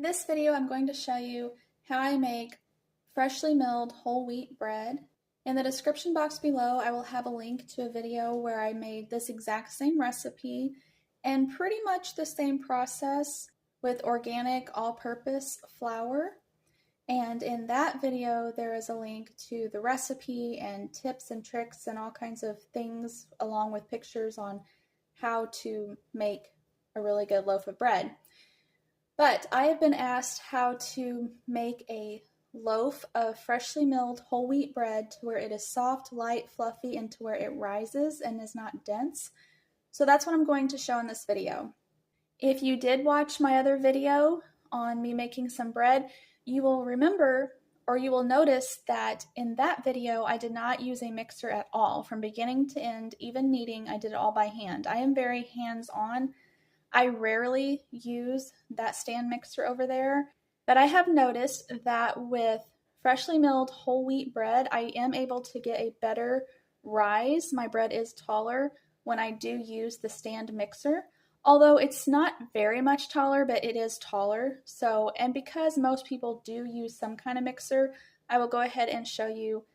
this video, I'm going to show you how I make freshly milled whole wheat bread. In the description box below, I will have a link to a video where I made this exact same recipe and pretty much the same process with organic all-purpose flour. And in that video, there is a link to the recipe and tips and tricks and all kinds of things, along with pictures on how to make a really good loaf of bread. But I have been asked how to make a loaf of freshly milled whole wheat bread to where it is soft, light, fluffy, and to where it rises and is not dense. So that's what I'm going to show in this video. If you did watch my other video on me making some bread, you will remember, or you will notice that in that video I did not use a mixer at all. From beginning to end, even kneading, I did it all by hand. I am very hands-on. I rarely use that stand mixer over there, but I have noticed that with freshly milled whole wheat bread, I am able to get a better rise. My bread is taller when I do use the stand mixer, although it's not very much taller, but it is taller. So, and because most people do use some kind of mixer, I will go ahead and show you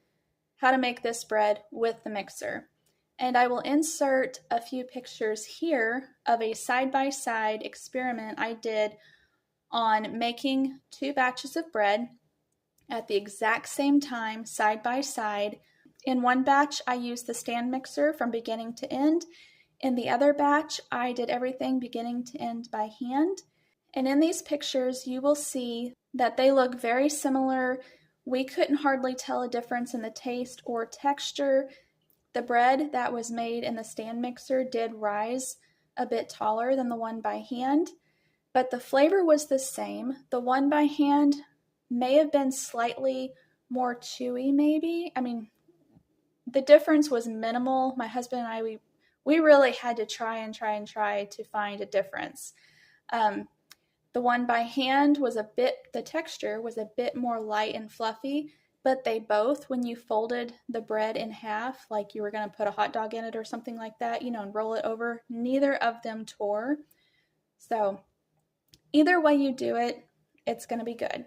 how to make this bread with the mixer. And I will insert a few pictures here of a side-by-side experiment I did on making 2 batches of bread at the exact same time, side by side. In one batch, I used the stand mixer from beginning to end. In the other batch, I did everything beginning to end by hand. And in these pictures, you will see that they look very similar. We couldn't hardly tell a difference in the taste or texture. The bread that was made in the stand mixer did rise a bit taller than the one by hand, but the flavor was the same. The one by hand may have been slightly more chewy, maybe. I mean, the difference was minimal. My husband and I, we really had to try to find a difference. The one by hand was the texture was a bit more light and fluffy, but they both, when you folded the bread in half, like you were going to put a hot dog in it or something like that, and roll it over, neither of them tore. So either way you do it, it's going to be good.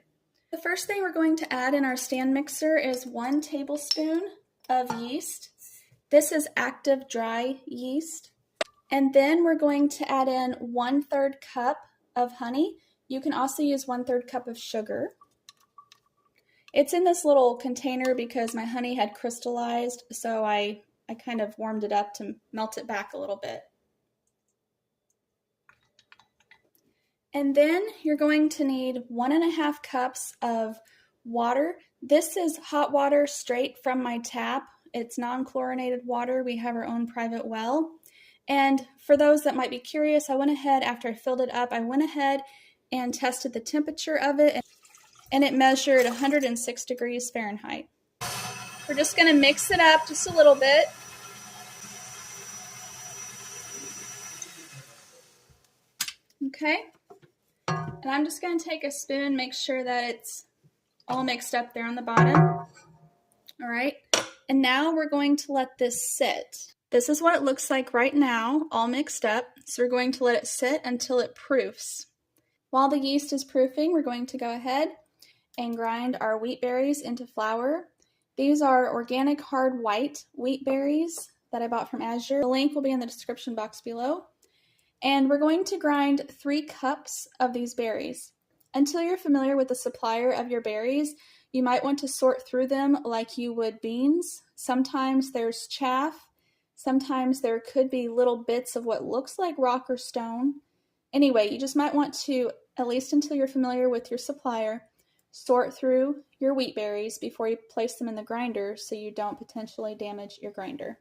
The first thing we're going to add in our stand mixer is 1 tablespoon of yeast. This is active dry yeast. And then we're going to add in 1/3 cup of honey. You can also use 1/3 cup of sugar. It's in this little container because my honey had crystallized, so I kind of warmed it up to melt it back a little bit. And then you're going to need 1.5 cups of water. This is hot water straight from my tap. It's non-chlorinated water. We have our own private well. And for those that might be curious, I went ahead, after I filled it up, I went ahead and tested the temperature of it, and it measured 106 degrees Fahrenheit. We're just going to mix it up just a little bit. Okay. And I'm just going to take a spoon, make sure that it's all mixed up there on the bottom. All right. And now we're going to let this sit. This is what it looks like right now, all mixed up. So we're going to let it sit until it proofs. While the yeast is proofing, we're going to go ahead and grind our wheat berries into flour. These are organic hard white wheat berries that I bought from Azure. The link will be in the description box below. And we're going to grind 3 cups of these berries. Until you're familiar with the supplier of your berries, you might want to sort through them like you would beans. Sometimes there's chaff. Sometimes there could be little bits of what looks like rock or stone. Anyway, you just might want to, at least until you're familiar with your supplier, sort through your wheat berries before you place them in the grinder so you don't potentially damage your grinder.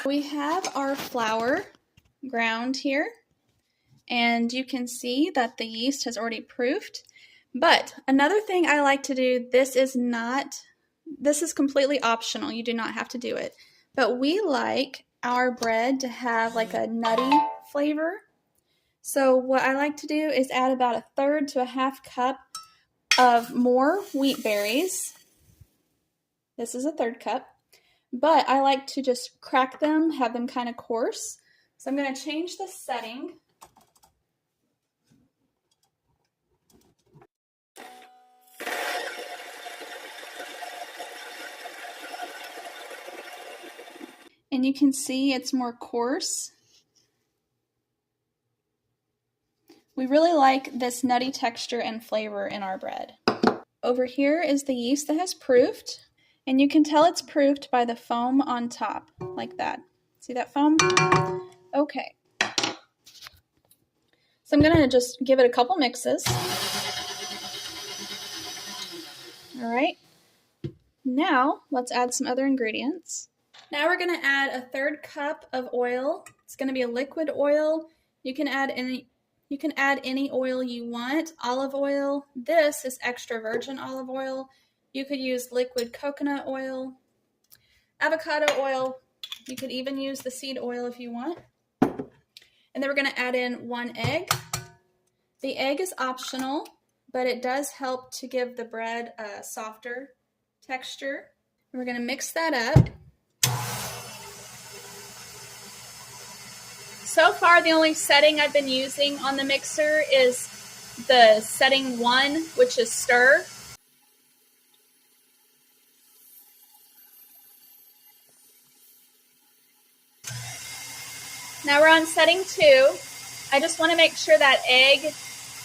We have our flour ground here, And you can see that the yeast has already proofed. But another thing I like to do, this is completely optional. You do not have to do it. But we like our bread to have like a nutty flavor. So what I like to do is add about 1/3 to 1/2 cup of more wheat berries. This is 1/3 cup. But I like to just crack them, have them kind of coarse. So I'm going to change the setting. And you can see it's more coarse. We really like this nutty texture and flavor in our bread. Over here is the yeast that has proofed. And you can tell it's proofed by the foam on top, like that. See that foam? Okay. So I'm going to just give it a couple mixes. All right. Now, let's add some other ingredients. Now we're going to add 1/3 cup of oil. It's going to be a liquid oil. You can add any oil you want. Olive oil. This is extra virgin olive oil. You could use liquid coconut oil, avocado oil. You could even use the seed oil if you want. And then we're going to add in 1 egg. The egg is optional, but it does help to give the bread a softer texture. And we're going to mix that up. So far, the only setting I've been using on the mixer is the setting 1, which is stir. Now we're on setting 2. I just want to make sure that egg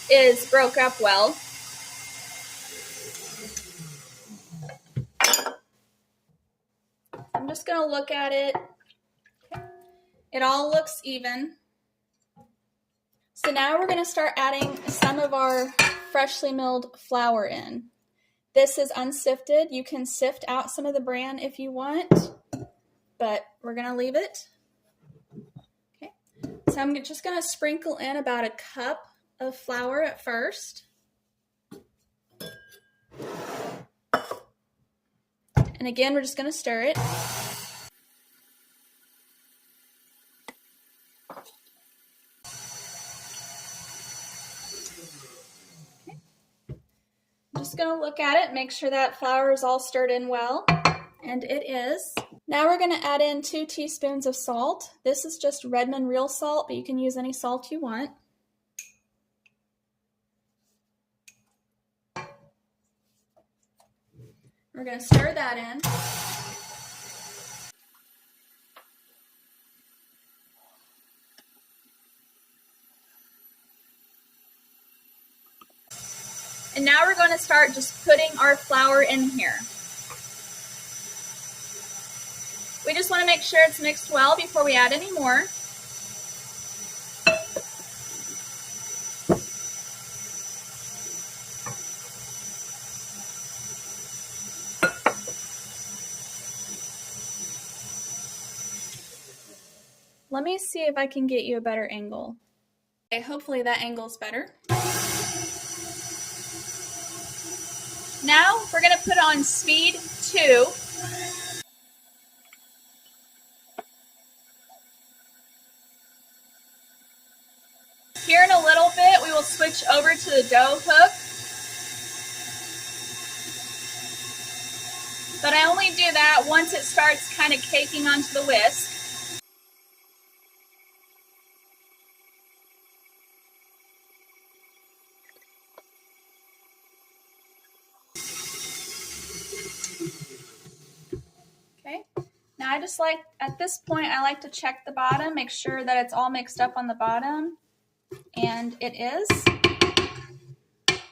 is broke up well. I'm just going to look at it. Okay. It all looks even. So now we're going to start adding some of our freshly milled flour in. This is unsifted. You can sift out some of the bran if you want, but we're going to leave it. Okay. So I'm just going to sprinkle in about 1 cup of flour at first. And again, we're just going to stir it. I'm just going to look at it, make sure that flour is all stirred in well, and it is. Now we're going to add in 2 teaspoons of salt. This is just Redmond real salt, but you can use any salt you want. We're going to stir that in. And now we're going to start just putting our flour in here. We just want to make sure it's mixed well before we add any more. Let me see if I can get you a better angle. Okay, hopefully that angle's better. Now we're going to put on speed 2. Here in a little bit, we will switch over to the dough hook. But I only do that once it starts kind of caking onto the whisk. Okay. Now I just like, at this point, I like to check the bottom, make sure that it's all mixed up on the bottom. And it is. Okay.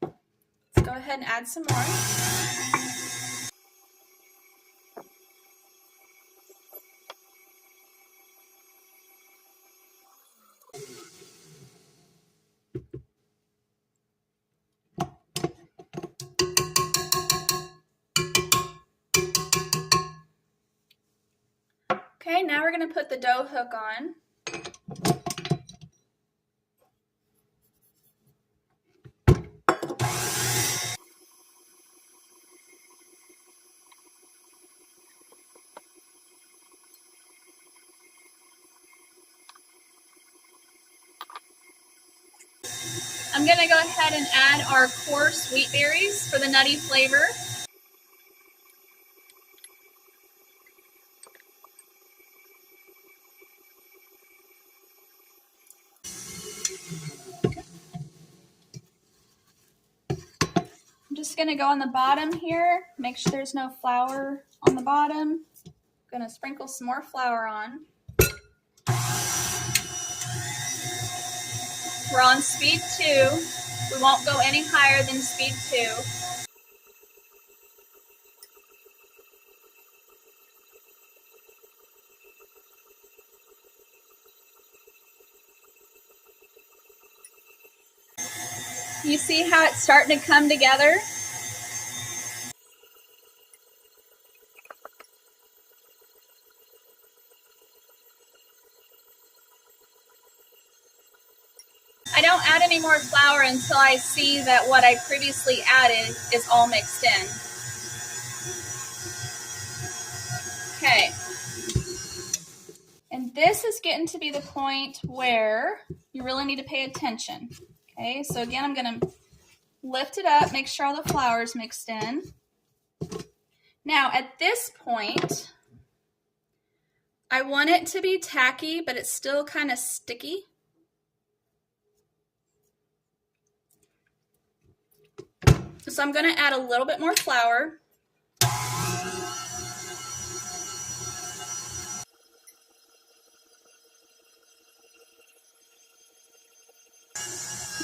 Let's go ahead and add some more. Okay, now we're going to put the dough hook on. I'm going to go ahead and add our coarse wheat berries for the nutty flavor. I'm just going to go on the bottom here, make sure there's no flour on the bottom. I'm going to sprinkle some more flour on. We're on speed 2. We won't go any higher than speed 2. You see how it's starting to come together? I don't add any more flour until I see that what I previously added is all mixed in. Okay. And this is getting to be the point where you really need to pay attention. Okay, so again, I'm going to lift it up, make sure all the flour is mixed in. Now, at this point, I want it to be tacky, but it's still kind of sticky. So I'm going to add a little bit more flour.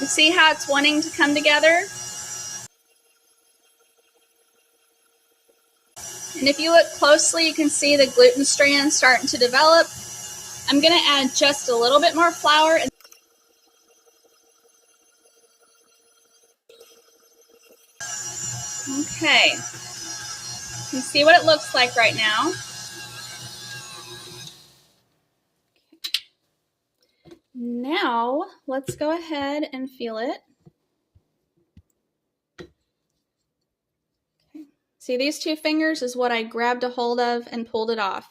You see how it's wanting to come together? And if you look closely, you can see the gluten strands starting to develop. I'm going to add just a little bit more flour. Okay. You see what it looks like right now. Now, let's go ahead and feel it. Okay. See, these 2 fingers is what I grabbed a hold of and pulled it off.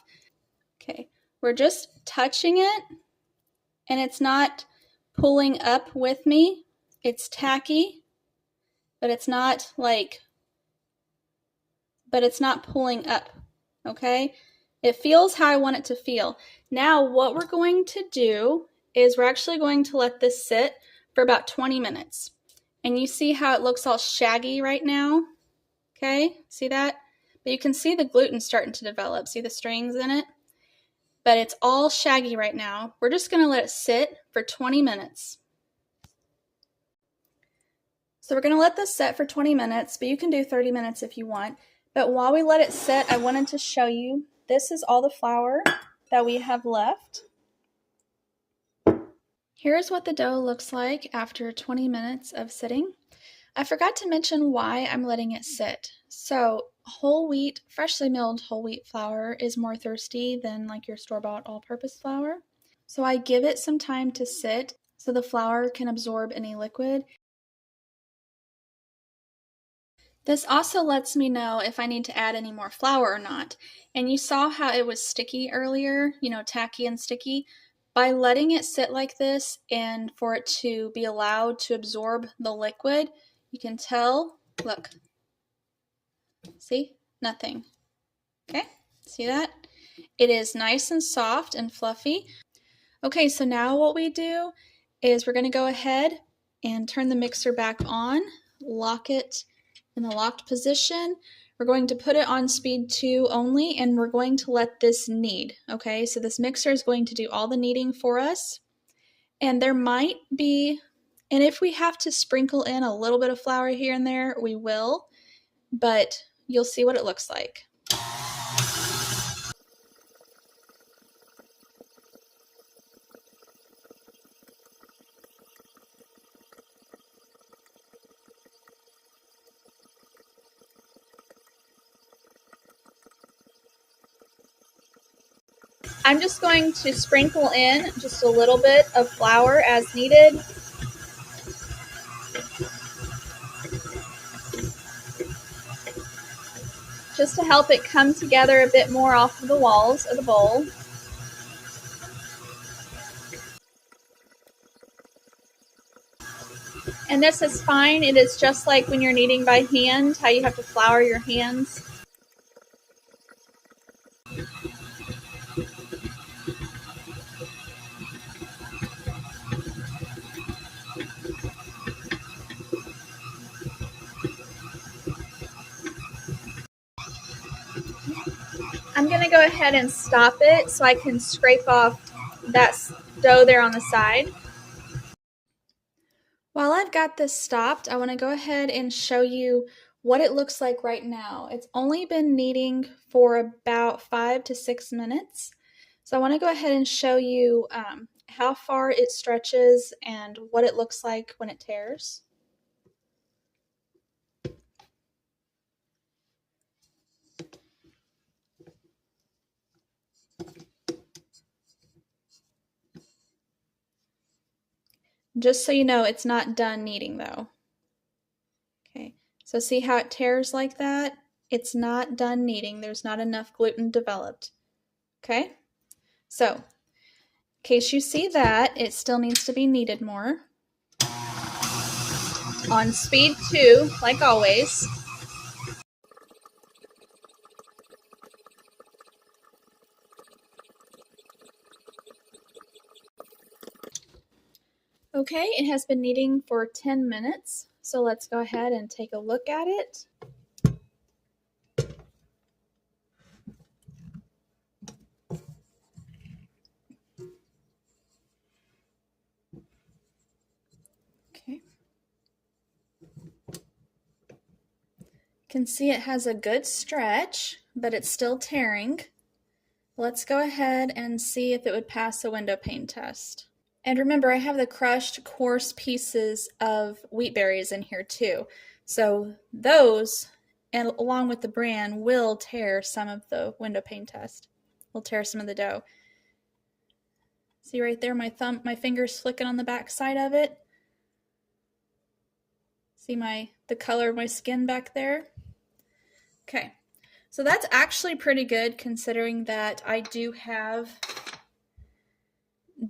Okay, we're just touching it, and it's not pulling up with me. It's tacky, but it's not pulling up, okay? It feels how I want it to feel. Now, what we're going to do is we're actually going to let this sit for about 20 minutes. And you see how it looks all shaggy right now? Okay, see that? But you can see the gluten starting to develop. See the strings in it? But it's all shaggy right now. We're just going to let it sit for 20 minutes. So we're going to let this set for 20 minutes, but you can do 30 minutes if you want. But while we let it sit, I wanted to show you, this is all the flour that we have left. Here's what the dough looks like after 20 minutes of sitting. I forgot to mention why I'm letting it sit. So whole wheat, freshly milled whole wheat flour is more thirsty than like your store-bought all-purpose flour. So I give it some time to sit so the flour can absorb any liquid. This also lets me know if I need to add any more flour or not. And you saw how it was sticky earlier, tacky and sticky. By letting it sit like this and for it to be allowed to absorb the liquid, you can tell, look, see, nothing. Okay, see that? It is nice and soft and fluffy. Okay, so now what we do is we're going to go ahead and turn the mixer back on, lock it in the locked position. We're going to put it on speed 2 only, and we're going to let this knead. Okay, so this mixer is going to do all the kneading for us. And there might be, and if we have to sprinkle in a little bit of flour here and there, we will, but you'll see what it looks like. I'm just going to sprinkle in just a little bit of flour as needed. Just to help it come together a bit more off of the walls of the bowl. And this is fine. It is just like when you're kneading by hand, how you have to flour your hands. I'm going to go ahead and stop it so I can scrape off that dough there on the side. While I've got this stopped, I want to go ahead and show you what it looks like right now. It's only been kneading for about 5 to 6 minutes. So I want to go ahead and show you how far it stretches and what it looks like when it tears. Just so you know, it's not done kneading though. Okay, so see how it tears like that? It's not done kneading. There's not enough gluten developed. Okay, so in case you see that, it still needs to be kneaded more. On speed 2, like always. Okay, it has been kneading for 10 minutes, so let's go ahead and take a look at it. Okay. You can see it has a good stretch, but it's still tearing. Let's go ahead and see if it would pass a window pane test. And remember, I have the crushed coarse pieces of wheat berries in here too. So those, and along with the bran, will tear some of the window pane test. Will tear some of the dough. See right there, my finger's flicking on the back side of it. See the color of my skin back there? Okay, so that's actually pretty good considering that I do have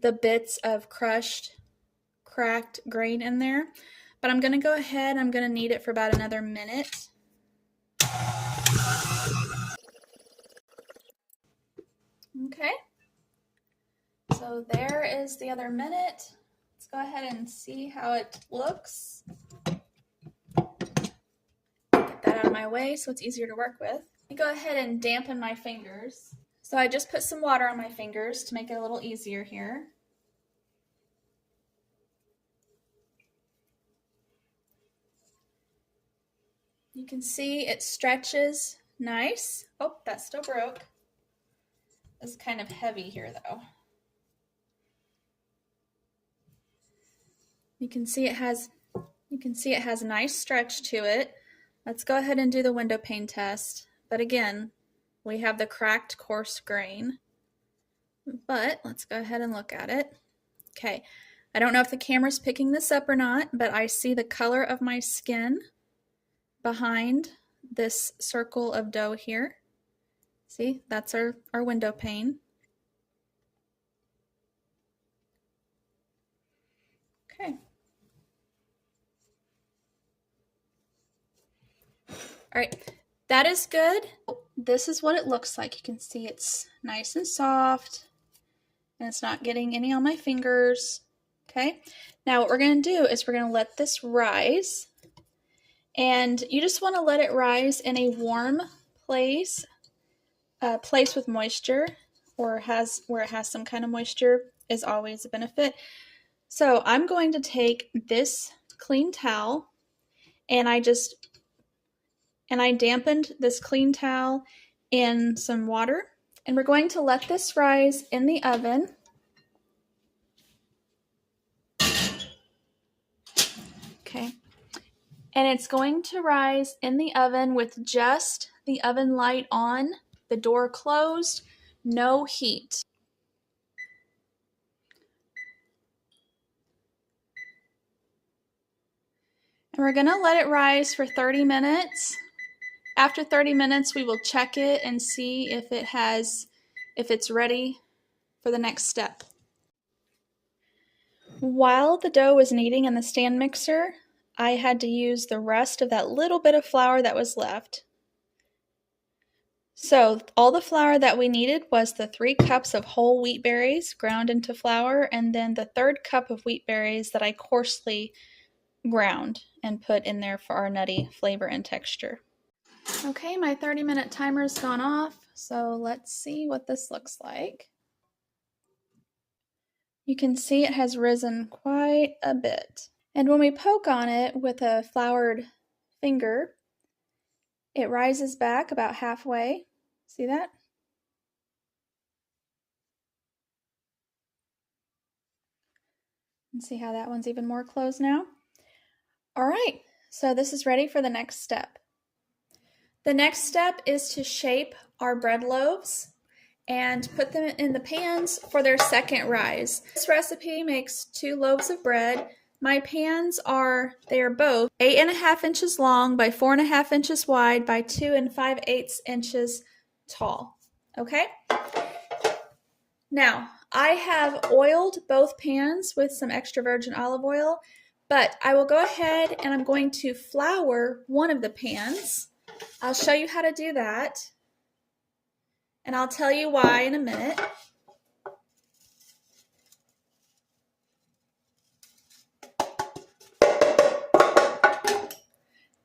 the bits of crushed, cracked grain in there. But I'm going to go ahead, I'm going to knead it for about another minute. Okay, so there is the other minute. Let's go ahead and see how it looks. Get that out of my way so it's easier to work with. Let me go ahead and dampen my fingers. So I just put some water on my fingers to make it a little easier here. You can see it stretches nice. Oh, that still broke. It's kind of heavy here though. You can see it has a nice stretch to it. Let's go ahead and do the window pane test. But again, we have the cracked coarse grain. But let's go ahead and look at it. Okay, I don't know if the camera's picking this up or not, but I see the color of my skin behind this circle of dough here. See, that's our window pane. Okay. All right, that is good. This is what it looks like. You can see it's nice and soft, and it's not getting any on my fingers. Okay, now what we're going to do is we're going to let this rise, and you just want to let it rise in a warm place, place with moisture, or where it has some kind of moisture is always a benefit. So I'm going to take this clean towel, and I dampened this clean towel in some water, and we're going to let this rise in the oven. Okay, and it's going to rise in the oven with just the oven light on, the door closed, no heat. And we're going to let it rise for 30 minutes. After 30 minutes, we will check it and see if it's ready for the next step. While the dough was kneading in the stand mixer, I had to use the rest of that little bit of flour that was left. So all the flour that we needed was the 3 cups of whole wheat berries ground into flour, and then the 3rd cup of wheat berries that I coarsely ground and put in there for our nutty flavor and texture. Okay, my 30-minute timer's gone off, so let's see what this looks like. You can see it has risen quite a bit. And when we poke on it with a floured finger, it rises back about halfway. See that? And see how that one's even more closed now? All right, so this is ready for the next step. The next step is to shape our bread loaves and put them in the pans for their second rise. This recipe makes 2 loaves of bread. My pans are both 8.5 inches long by 4.5 inches wide by 2 5/8 inches tall. Okay? Now, I have oiled both pans with some extra virgin olive oil, but I will go ahead and I'm going to flour one of the pans. I'll show you how to do that, and I'll tell you why in a minute.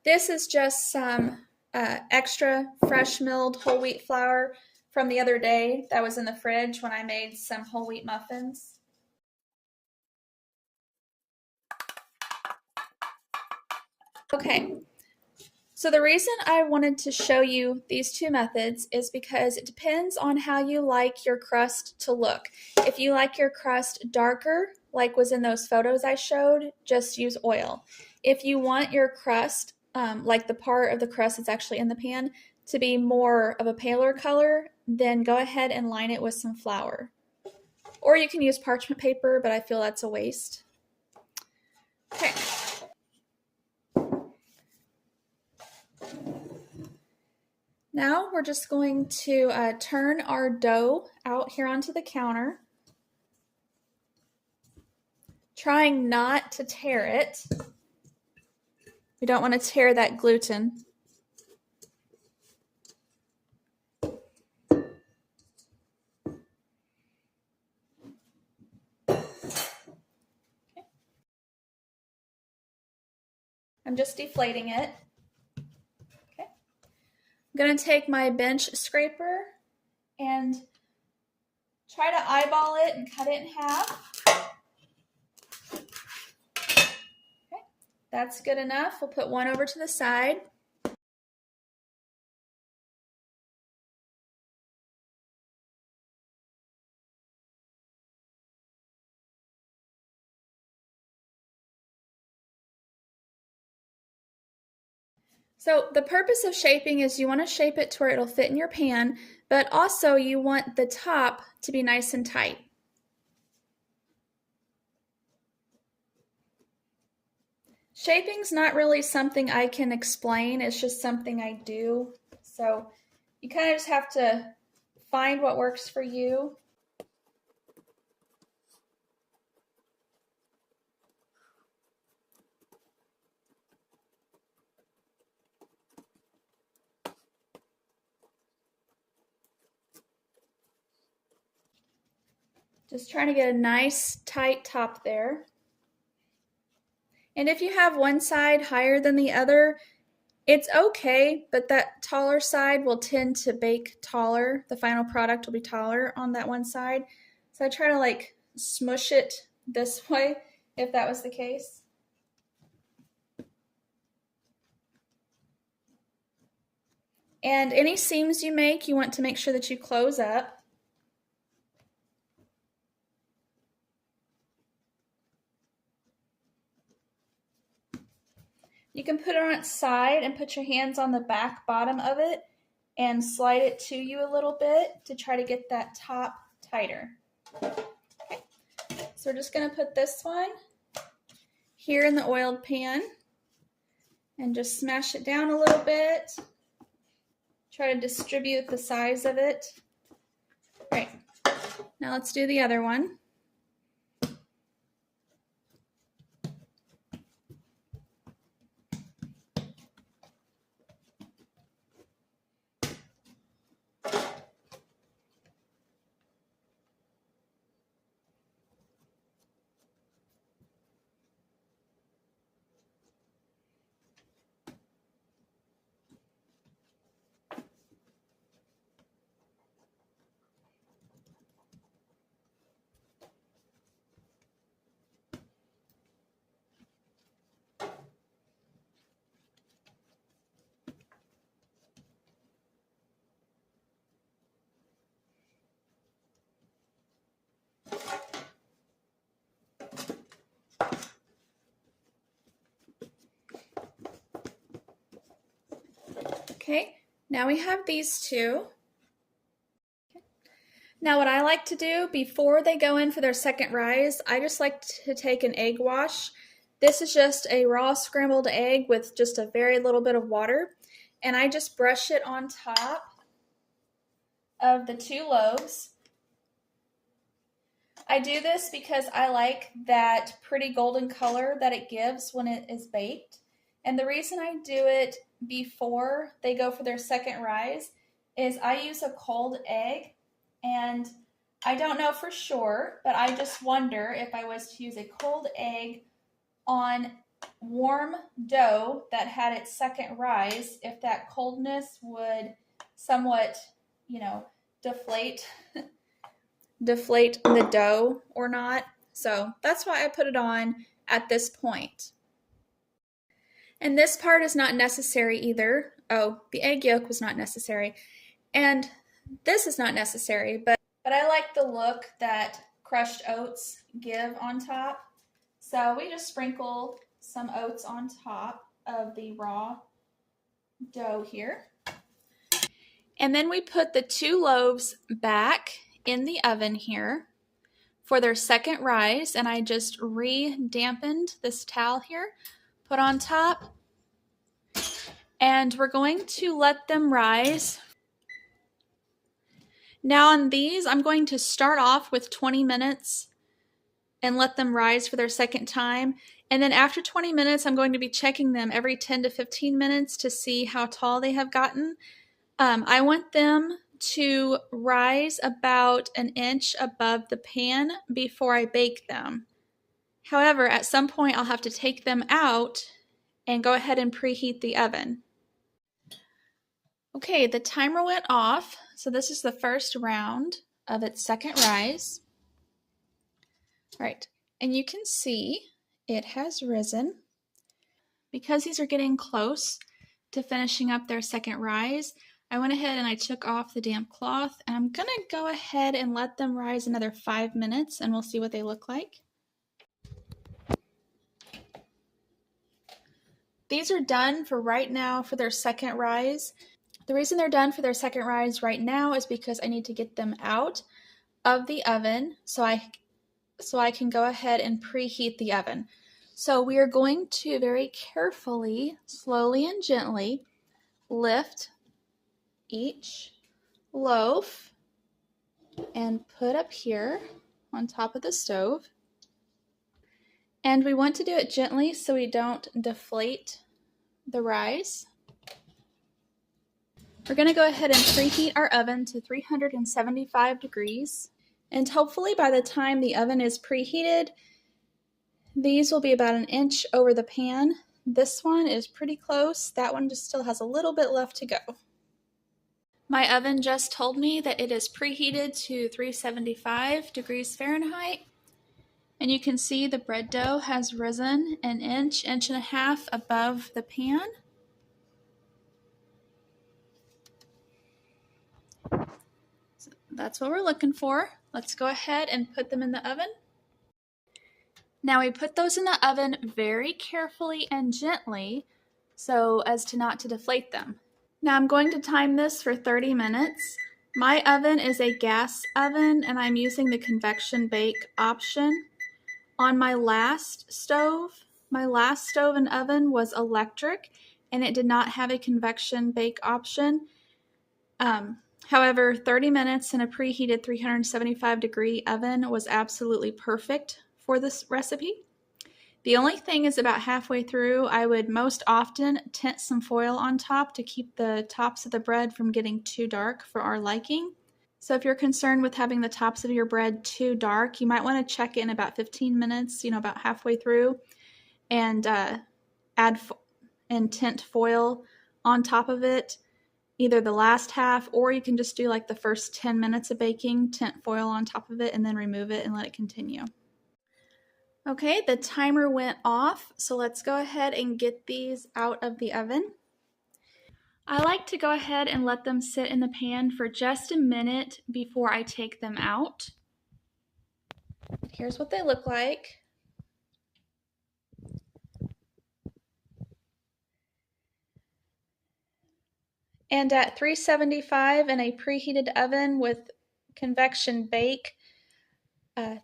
This is just some extra fresh milled whole wheat flour from the other day that was in the fridge when I made some whole wheat muffins. Okay, so the reason I wanted to show you these 2 methods is because it depends on how you like your crust to look. If you like your crust darker, like was in those photos I showed, just use oil. If you want your crust, like the part of the crust that's actually in the pan, to be more of a paler color, then go ahead and line it with some flour. Or you can use parchment paper, but I feel that's a waste. Okay. Now we're just going to turn our dough out here onto the counter, trying not to tear it. We don't want to tear that gluten. I'm just deflating it. Okay. I'm going to take my bench scraper and try to eyeball it and cut it in half. Okay. That's good enough. We'll put one over to the side. So the purpose of shaping is you want to shape it to where it'll fit in your pan, but also you want the top to be nice and tight. Shaping's not really something I can explain, it's just something I do. So you kind of just have to find what works for you. Just trying to get a nice tight top there. And if you have one side higher than the other, it's okay, but that taller side will tend to bake taller. The final product will be taller on that one side. So I try to like smush it this way if that was the case. And any seams you make, you want to make sure that you close up. You can put it on its side and put your hands on the back bottom of it and slide it to you a little bit to try to get that top tighter. Okay. So we're just going to put this one here in the oiled pan and just smash it down a little bit. Try to distribute the size of it. All right. Now let's do the other one. Okay, now we have these two. Now what I like to do before they go in for their second rise, I just like to take an egg wash. This is just a raw scrambled egg with just a very little bit of water, and I just brush it on top of the two loaves. I do this because I like that pretty golden color that it gives when it is baked. And the reason I do it before they go for their second rise is I use a cold egg, and I don't know for sure, but I just wonder if I was to use a cold egg on warm dough that had its second rise, if that coldness would somewhat, deflate the dough or not. So that's why I put it on at this point. And this part is not necessary either. Oh, the egg yolk was not necessary. And this is not necessary, but I like the look that crushed oats give on top. So we just sprinkle some oats on top of the raw dough here. And then we put the two loaves back in the oven here for their second rise, and I just re-dampened this towel here, put on top, and we're going to let them rise. Now on these, I'm going to start off with 20 minutes and let them rise for their second time. And then after 20 minutes, I'm going to be checking them every 10 to 15 minutes to see how tall they have gotten. I want them to rise about an inch above the pan before I bake them. However, at some point I'll have to take them out and go ahead and preheat the oven. Okay, the timer went off, so this is the first round of its second rise. All right, and you can see it has risen. Because these are getting close to finishing up their second rise, I went ahead and I took off the damp cloth, and I'm gonna go ahead and let them rise another 5 minutes, and we'll see what they look like. These are done for right now for their second rise. The reason they're done for their second rise right now is because I need to get them out of the oven so I can go ahead and preheat the oven. So we are going to very carefully, slowly and gently lift each loaf and put up here on top of the stove. And we want to do it gently so we don't deflate the rise. We're going to go ahead and preheat our oven to 375 degrees. And hopefully by the time the oven is preheated, these will be about an inch over the pan. This one is pretty close. That one just still has a little bit left to go. My oven just told me that it is preheated to 375 degrees Fahrenheit. And you can see the bread dough has risen an inch, inch and a half above the pan. So that's what we're looking for. Let's go ahead and put them in the oven. Now we put those in the oven very carefully and gently so as to not to deflate them. Now I'm going to time this for 30 minutes. My oven is a gas oven and I'm using the convection bake option. On my last stove and oven was electric and it did not have a convection bake option. However, 30 minutes in a preheated 375 degree oven was absolutely perfect for this recipe. The only thing is about halfway through, I would most often tint some foil on top to keep the tops of the bread from getting too dark for our liking. So if you're concerned with having the tops of your bread too dark, you might want to check it in about 15 minutes, about halfway through, and add and tint foil on top of it, either the last half, or you can just do like the first 10 minutes of baking, tint foil on top of it, and then remove it and let it continue. Okay, the timer went off, so let's go ahead and get these out of the oven. I like to go ahead and let them sit in the pan for just a minute before I take them out. Here's what they look like. And at 375 in a preheated oven with convection bake,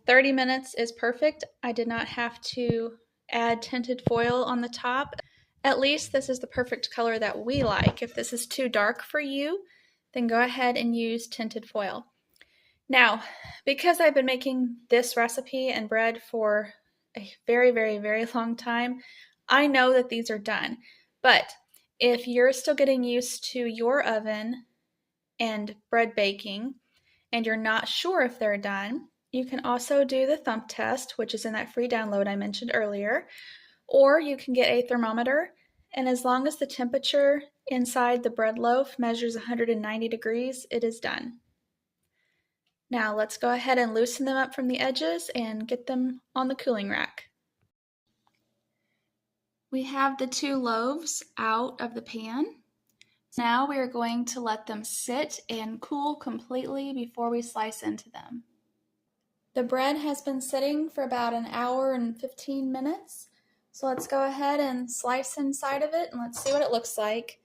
30 minutes is perfect. I did not have to add tinted foil on the top. At least this is the perfect color that we like. If this is too dark for you, then go ahead and use tinted foil. Now, because I've been making this recipe and bread for a very, very, very long time, I know that these are done. But if you're still getting used to your oven and bread baking and you're not sure if they're done, you can also do the thump test, which is in that free download I mentioned earlier, or you can get a thermometer, and as long as the temperature inside the bread loaf measures 190 degrees, it is done. Now let's go ahead and loosen them up from the edges and get them on the cooling rack. We have the 2 loaves out of the pan. Now we are going to let them sit and cool completely before we slice into them. The bread has been sitting for about an hour and 15 minutes. So let's go ahead and slice inside of it and let's see what it looks like.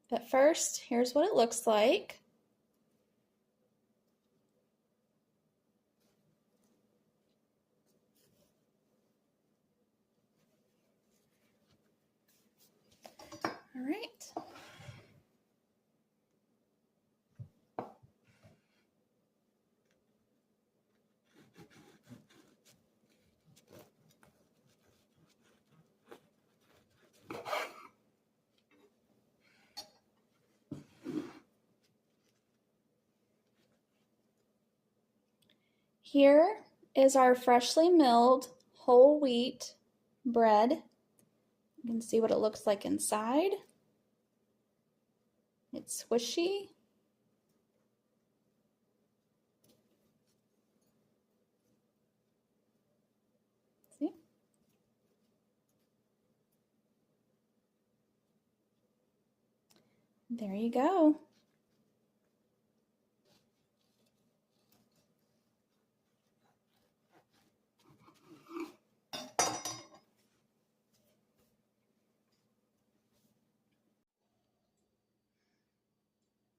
But first, here's what it looks like. All right. Here is our freshly milled whole wheat bread. You can see what it looks like inside. It's squishy. See? There you go.